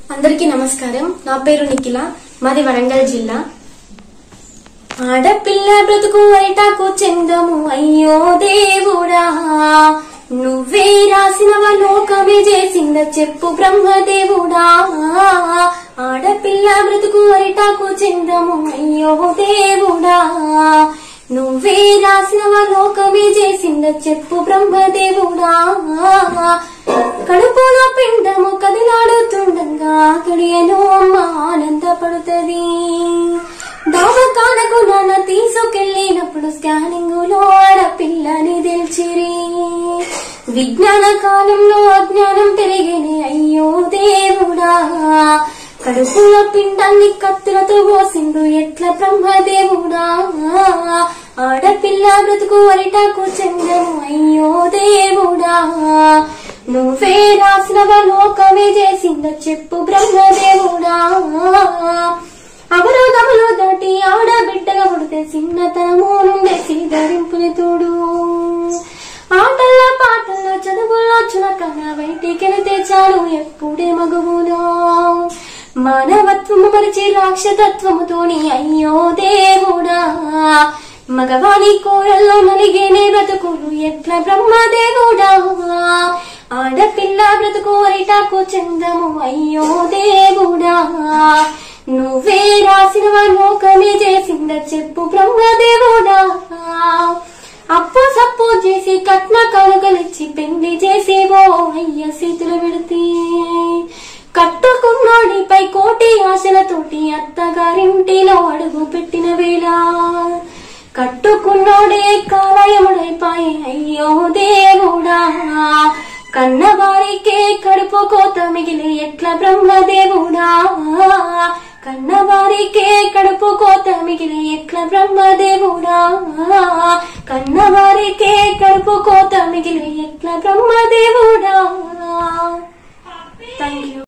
అందరికీ నమస్కారం. నా పేరు నిఖిల. మాది వరంగల్ జిల్లా. ఆడపిల్ల బ్రతుకు ఐటాకు చెందము అయ్యో దేవుడా, నువ్వే రాసినవ లోకమే చేసింద చెప్పు బ్రహ్మదేవుడా. ఆడపిల్ల బ్రతుకు ఐటాకు చెందము అయ్యో దేవుడా, నువ్వే రాసినవ లోకమే చేసింద చెప్పు బ్రహ్మదేవుడా. కడుపులో పిండము కదిలాడుతుండగా కడియను అమ్మ ఆనందపడుతుంది. దావకాలకు నాన్న తీసుకెళ్లినప్పుడు స్కానింగ్ లో ఆడపిల్లని తెలిచిరి. విజ్ఞాన కాలంలో అజ్ఞానం పెరిగిని అయ్యో దేవుడా. కడుపులో పిండాన్ని కత్తులతో పోసిండు ఎట్ల బ్రహ్మదేవుడా. ఆడపిల్ల బ్రతుకు అరిటాకు చెందము అయ్యో దేవుడా, నువ్వే రాసినవ లోకమే చేసింద చెప్పు బ్రహ్మదేవుడా. అవరోధములు దాటి ఆడబిడ్డగా పుడితే చిన్నతనము నుండే సీదరింపుని తోడు. ఆటల్లో పాటల్లో చదువుల్లో చులకన బయటికెళితే చాలు ఎప్పుడే మగువులో. మానవత్వము మరిచి రాక్షతత్వముతోని అయ్యో దేవుడా. మగవాణి కోరల్లో నలిగేనే బ్రతుకులు ఎట్ల బ్రహ్మదేవుడా. ఆడపిల్ల బ్రతుకు అరిటాకు చెందము అయ్యో దేవుడా, నువ్వే రాసినవ లోకమే చేసింద చెప్పు బ్రహ్మదేవుడా. అప్పు సప్పు చేసి కట్న కానుకలిచ్చి పెళ్లి చేసేవో అయ్య చేతులు పెడితే, కట్టుకున్నాడిపై కోటి ఆశలతోటి అత్తగారింటిలో అడుగు పెట్టిన వేళ, కట్టుకున్నాడే కాలయముడైపాయి అయ్యో దేవుడా. కన్నవారికే కడుపు కోత మిగిలి ఎట్ల బ్రహ్మదేవుడా. కన్నవారికే కడుపు కోత మిగిలి ఎట్ల బ్రహ్మదేవుడా. కన్నవారికే కడుపు కోత మిగిలి ఎట్ల బ్రహ్మదేవుడా. Thank you.